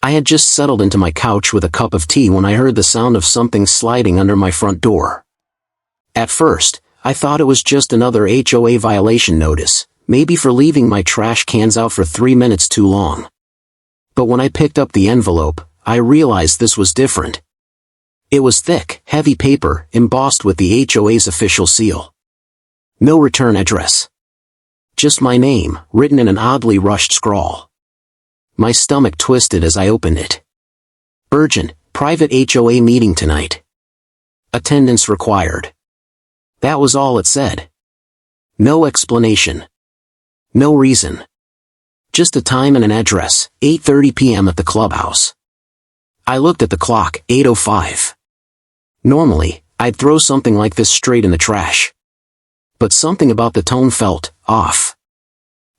I had just settled into my couch with a cup of tea when I heard the sound of something sliding under my front door. At first, I thought it was just another HOA violation notice, maybe for leaving my trash cans out for 3 minutes too long. But when I picked up the envelope, I realized this was different. It was thick, heavy paper, embossed with the HOA's official seal. No return address. Just my name, written in an oddly rushed scrawl. My stomach twisted as I opened it. Urgent, private HOA meeting tonight. Attendance required. That was all it said. No explanation. No reason. Just a time and an address, 8:30 p.m. at the clubhouse. I looked at the clock, 8:05. Normally, I'd throw something like this straight in the trash. But something about the tone felt off.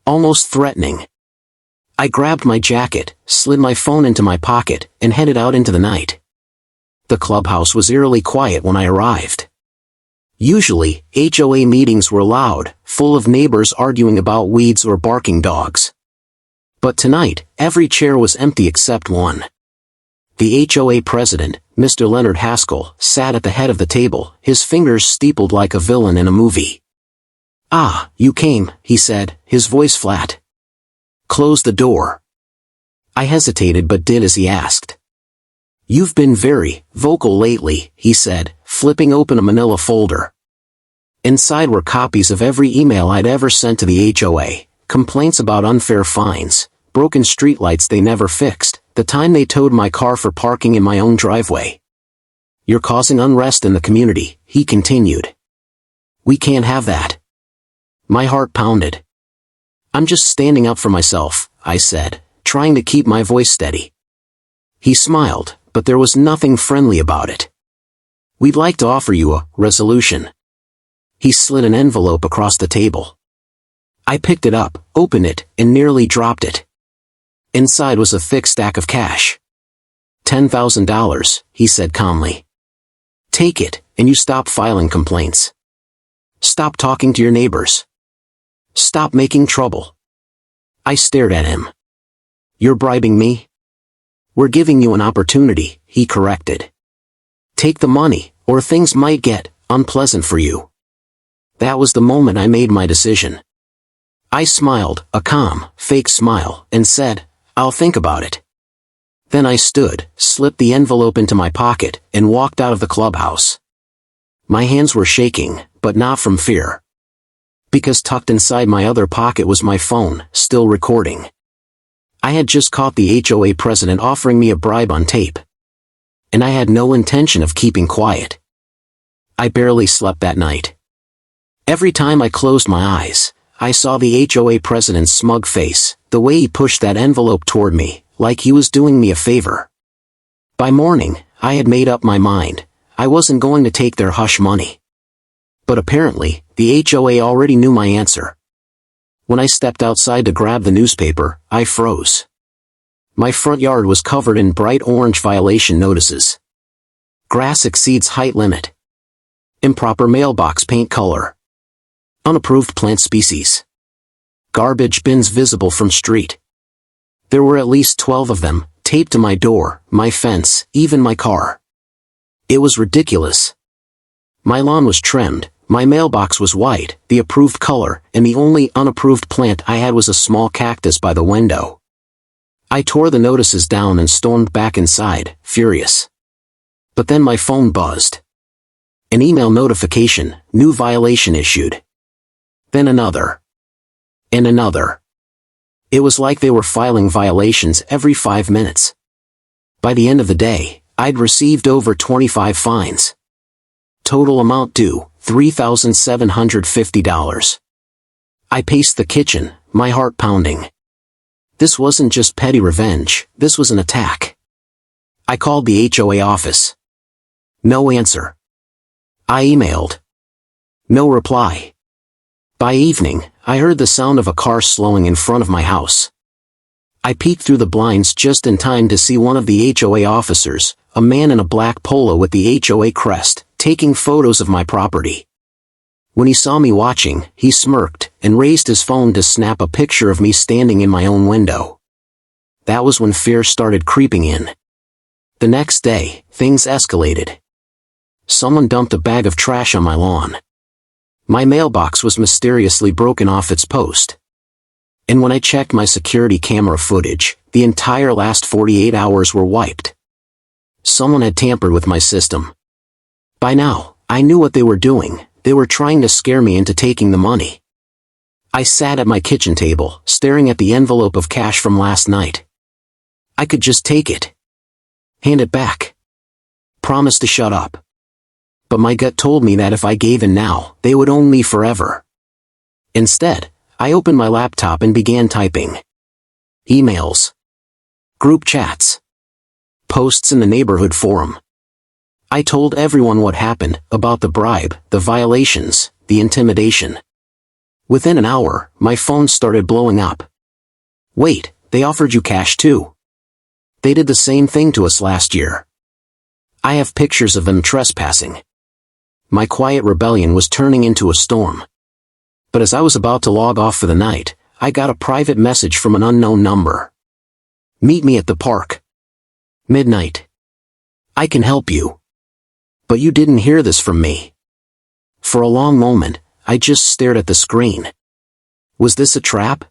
Almost threatening. I grabbed my jacket, slid my phone into my pocket, and headed out into the night. The clubhouse was eerily quiet when I arrived. Usually, HOA meetings were loud, full of neighbors arguing about weeds or barking dogs. But tonight, every chair was empty except one. The HOA president, Mr. Leonard Haskell, sat at the head of the table, his fingers steepled like a villain in a movie. "Ah, you came," he said, his voice flat. "Close the door." I hesitated but did as he asked. "You've been very vocal lately," he said, flipping open a manila folder. Inside were copies of every email I'd ever sent to the HOA, complaints about unfair fines, broken streetlights they never fixed, the time they towed my car for parking in my own driveway. "You're causing unrest in the community," he continued. "We can't have that." My heart pounded. "I'm just standing up for myself," I said, trying to keep my voice steady. He smiled, but there was nothing friendly about it. "We'd like to offer you a resolution." He slid an envelope across the table. I picked it up, opened it, and nearly dropped it. Inside was a thick stack of cash. $10,000, he said calmly. "Take it, and you stop filing complaints. Stop talking to your neighbors. Stop making trouble." I stared at him. "You're bribing me?" "We're giving you an opportunity," he corrected. "Take the money, or things might get unpleasant for you." That was the moment I made my decision. I smiled, a calm, fake smile, and said, "I'll think about it." Then I stood, slipped the envelope into my pocket, and walked out of the clubhouse. My hands were shaking, but not from fear. Because tucked inside my other pocket was my phone, still recording. I had just caught the HOA president offering me a bribe on tape. And I had no intention of keeping quiet. I barely slept that night. Every time I closed my eyes, I saw the HOA president's smug face, the way he pushed that envelope toward me, like he was doing me a favor. By morning, I had made up my mind. I wasn't going to take their hush money. But apparently, the HOA already knew my answer. When I stepped outside to grab the newspaper, I froze. My front yard was covered in bright orange violation notices. Grass exceeds height limit. Improper mailbox paint color. Unapproved plant species. Garbage bins visible from street. There were at least 12 of them, taped to my door, my fence, even my car. It was ridiculous. My lawn was trimmed, my mailbox was white, the approved color, and the only unapproved plant I had was a small cactus by the window. I tore the notices down and stormed back inside, furious. But then my phone buzzed. An email notification, new violation issued. Then another. And another. It was like they were filing violations every 5 minutes. By the end of the day, I'd received over 25 fines. Total amount due, $3,750. I paced the kitchen, my heart pounding. This wasn't just petty revenge, this was an attack. I called the HOA office. No answer. I emailed. No reply. By evening, I heard the sound of a car slowing in front of my house. I peeked through the blinds just in time to see one of the HOA officers, a man in a black polo with the HOA crest, taking photos of my property. When he saw me watching, he smirked and raised his phone to snap a picture of me standing in my own window. That was when fear started creeping in. The next day, things escalated. Someone dumped a bag of trash on my lawn. My mailbox was mysteriously broken off its post. And when I checked my security camera footage, the entire last 48 hours were wiped. Someone had tampered with my system. By now, I knew what they were doing. They were trying to scare me into taking the money. I sat at my kitchen table, staring at the envelope of cash from last night. I could just take it. Hand it back. Promise to shut up. But my gut told me that if I gave in now, they would own me forever. Instead, I opened my laptop and began typing. Emails. Group chats. Posts in the neighborhood forum. I told everyone what happened, about the bribe, the violations, the intimidation. Within an hour, my phone started blowing up. Wait, they offered you cash too. They did the same thing to us last year. I have pictures of them trespassing. My quiet rebellion was turning into a storm. But as I was about to log off for the night, I got a private message from an unknown number. Meet me at the park. Midnight. I can help you. But you didn't hear this from me. For a long moment, I just stared at the screen. Was this a trap?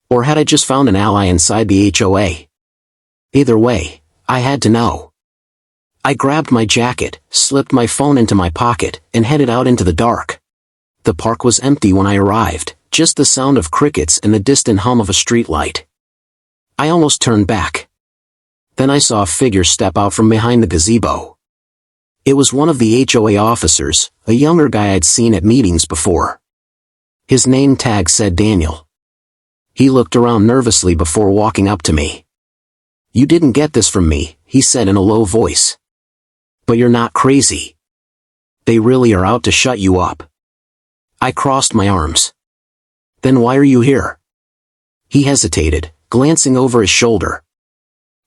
Or had I just found an ally inside the HOA? Either way, I had to know. I grabbed my jacket, slipped my phone into my pocket, and headed out into the dark. The park was empty when I arrived, just the sound of crickets and the distant hum of a streetlight. I almost turned back. Then I saw a figure step out from behind the gazebo. It was one of the HOA officers, a younger guy I'd seen at meetings before. His name tag said Daniel. He looked around nervously before walking up to me. You didn't get this from me, he said in a low voice. But you're not crazy. They really are out to shut you up. I crossed my arms. Then why are you here? He hesitated, glancing over his shoulder.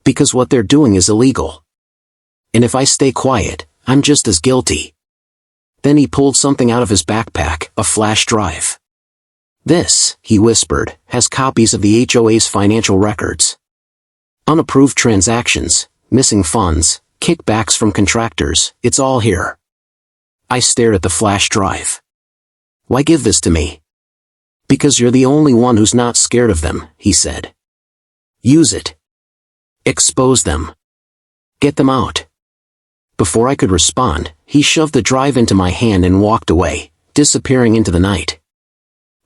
Because what they're doing is illegal. And if I stay quiet, I'm just as guilty. Then he pulled something out of his backpack, a flash drive. This, he whispered, has copies of the HOA's financial records. Unapproved transactions, missing funds, kickbacks from contractors, it's all here. I stared at the flash drive. Why give this to me? Because you're the only one who's not scared of them, he said. Use it. Expose them. Get them out. Before I could respond, he shoved the drive into my hand and walked away, disappearing into the night.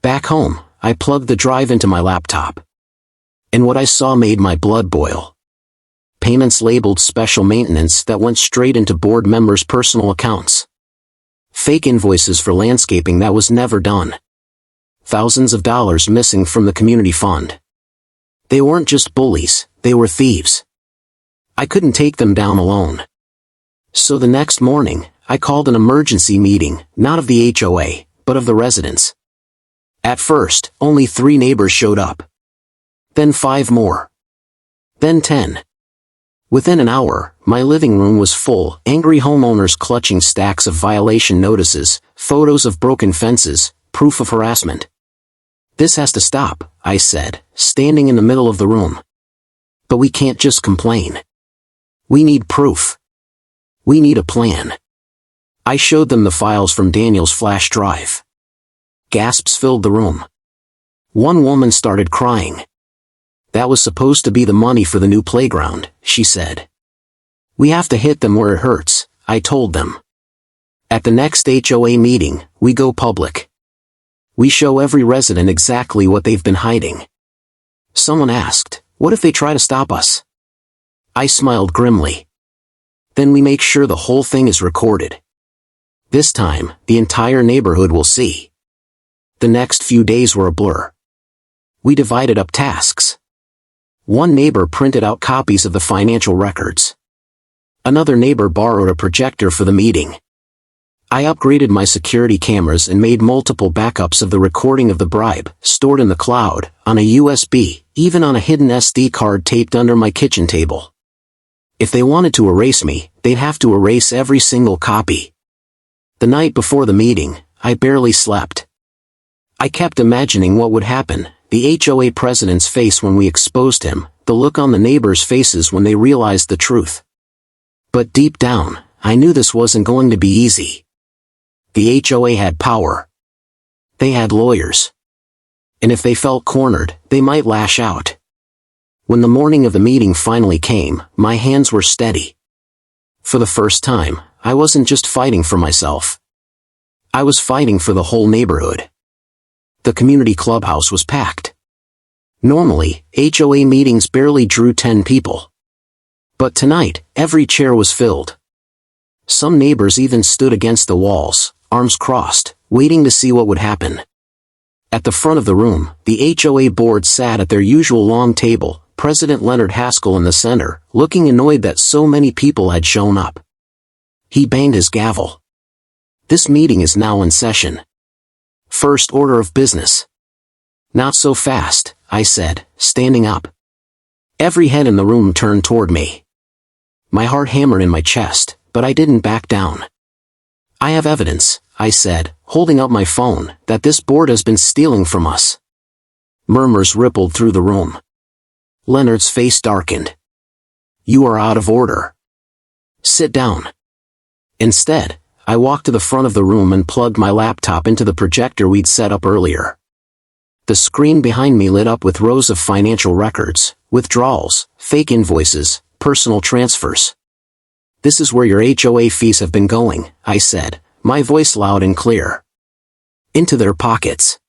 Back home, I plugged the drive into my laptop. And what I saw made my blood boil. Payments labeled special maintenance that went straight into board members' personal accounts. Fake invoices for landscaping that was never done. Thousands of dollars missing from the community fund. They weren't just bullies, they were thieves. I couldn't take them down alone. So the next morning, I called an emergency meeting, not of the HOA, but of the residents. At first, only 3 neighbors showed up. Then 5 more. Then 10. Within an hour, my living room was full, angry homeowners clutching stacks of violation notices, photos of broken fences, proof of harassment. This has to stop, I said, standing in the middle of the room. But we can't just complain. We need proof. We need a plan. I showed them the files from Daniel's flash drive. Gasps filled the room. One woman started crying. That was supposed to be the money for the new playground, she said. We have to hit them where it hurts, I told them. At the next HOA meeting, we go public. We show every resident exactly what they've been hiding. Someone asked, what if they try to stop us? I smiled grimly. Then we make sure the whole thing is recorded. This time, the entire neighborhood will see. The next few days were a blur. We divided up tasks. One neighbor printed out copies of the financial records. Another neighbor borrowed a projector for the meeting. I upgraded my security cameras and made multiple backups of the recording of the bribe, stored in the cloud, on a USB, even on a hidden SD card taped under my kitchen table. If they wanted to erase me, they'd have to erase every single copy. The night before the meeting, I barely slept. I kept imagining what would happen, the HOA president's face when we exposed him, the look on the neighbors' faces when they realized the truth. But deep down, I knew this wasn't going to be easy. The HOA had power. They had lawyers. And if they felt cornered, they might lash out. When the morning of the meeting finally came, my hands were steady. For the first time, I wasn't just fighting for myself. I was fighting for the whole neighborhood. The community clubhouse was packed. Normally, HOA meetings barely drew 10 people. But tonight, every chair was filled. Some neighbors even stood against the walls, arms crossed, waiting to see what would happen. At the front of the room, the HOA board sat at their usual long table, President Leonard Haskell in the center, looking annoyed that so many people had shown up. He banged his gavel. "This meeting is now in session. First order of business." "Not so fast," I said, standing up. Every head in the room turned toward me. My heart hammered in my chest, but I didn't back down. "I have evidence," I said, holding up my phone, "that this board has been stealing from us." Murmurs rippled through the room. Leonard's face darkened. "You are out of order. Sit down." Instead, I walked to the front of the room and plugged my laptop into the projector we'd set up earlier. The screen behind me lit up with rows of financial records, withdrawals, fake invoices, personal transfers. "This is where your HOA fees have been going," I said, my voice loud and clear. "Into their pockets."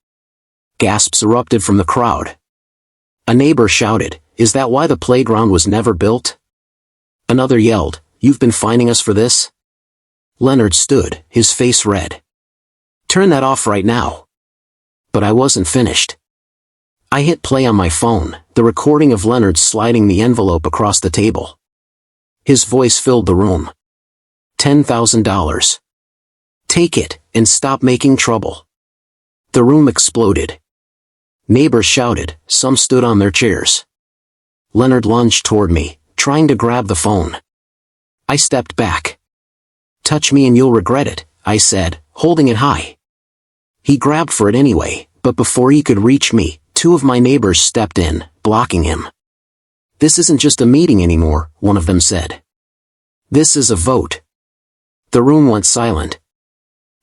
Gasps erupted from the crowd. A neighbor shouted, "Is that why the playground was never built?" Another yelled, "You've been fining us for this?" Leonard stood, his face red. "Turn that off right now." But I wasn't finished. I hit play on my phone, the recording of Leonard sliding the envelope across the table. His voice filled the room. $10,000. Take it, and stop making trouble." The room exploded. Neighbors shouted, some stood on their chairs. Leonard lunged toward me, trying to grab the phone. I stepped back. "Touch me and you'll regret it," I said, holding it high. He grabbed for it anyway, but before he could reach me, two of my neighbors stepped in, blocking him. "This isn't just a meeting anymore," one of them said. "This is a vote." The room went silent.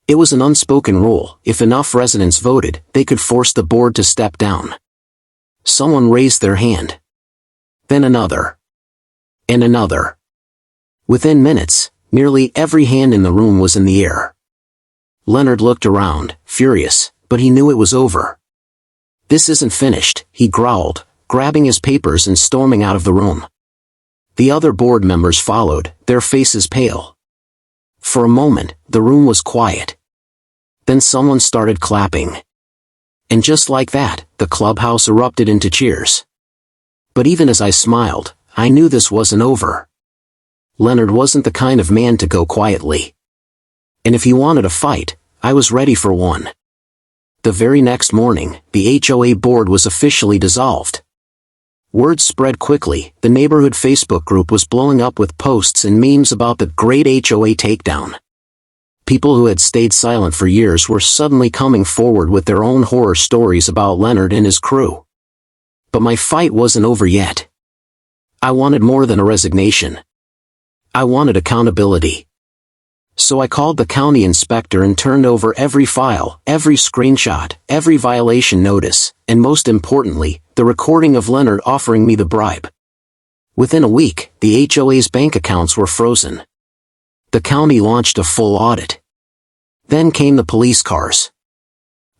It was an unspoken rule: if enough residents voted, they could force the board to step down. Someone raised their hand. Then another. And another. Within minutes, nearly every hand in the room was in the air. Leonard looked around, furious, but he knew it was over. "This isn't finished," he growled, grabbing his papers and storming out of the room. The other board members followed, their faces pale. For a moment, the room was quiet. Then someone started clapping. And just like that, the clubhouse erupted into cheers. But even as I smiled, I knew this wasn't over. Leonard wasn't the kind of man to go quietly. And if he wanted a fight, I was ready for one. The very next morning, the HOA board was officially dissolved. Word spread quickly. The neighborhood Facebook group was blowing up with posts and memes about the great HOA takedown. People who had stayed silent for years were suddenly coming forward with their own horror stories about Leonard and his crew. But my fight wasn't over yet. I wanted more than a resignation. I wanted accountability. So I called the county inspector and turned over every file, every screenshot, every violation notice, and most importantly, the recording of Leonard offering me the bribe. Within a week, the HOA's bank accounts were frozen. The county launched a full audit. Then came the police cars.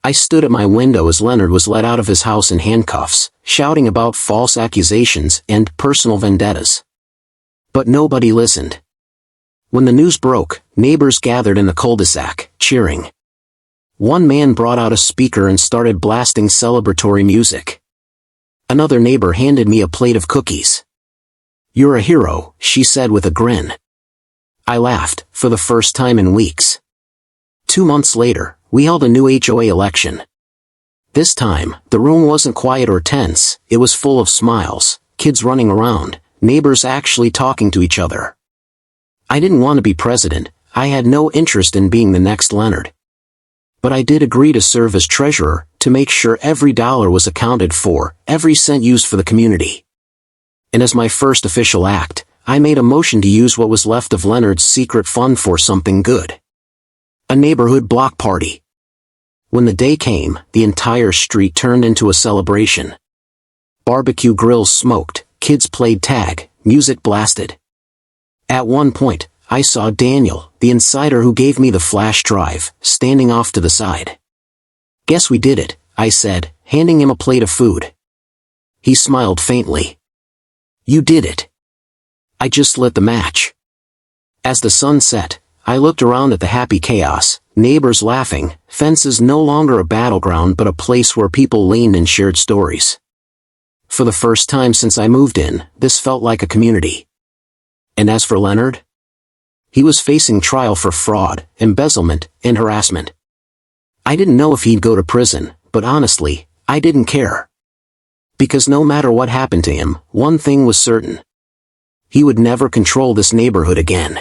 I stood at my window as Leonard was let out of his house in handcuffs, shouting about false accusations and personal vendettas. But nobody listened. When the news broke, neighbors gathered in the cul-de-sac, cheering. One man brought out a speaker and started blasting celebratory music. Another neighbor handed me a plate of cookies. "You're a hero," she said with a grin. I laughed, for the first time in weeks. 2 months later, we held a new HOA election. This time, the room wasn't quiet or tense, it was full of smiles, kids running around, neighbors actually talking to each other. I didn't want to be president, I had no interest in being the next Leonard. But I did agree to serve as treasurer, to make sure every dollar was accounted for, every cent used for the community. And as my first official act, I made a motion to use what was left of Leonard's secret fund for something good. A neighborhood block party. When the day came, the entire street turned into a celebration. Barbecue grills smoked, kids played tag, music blasted. At one point, I saw Daniel, the insider who gave me the flash drive, standing off to the side. "Guess we did it," I said, handing him a plate of food. He smiled faintly. "You did it." I just lit the match. As the sun set, I looked around at the happy chaos, neighbors laughing, fences no longer a battleground but a place where people leaned and shared stories. For the first time since I moved in, this felt like a community. And as for Leonard? He was facing trial for fraud, embezzlement, and harassment. I didn't know if he'd go to prison, but honestly, I didn't care. Because no matter what happened to him, one thing was certain. He would never control this neighborhood again.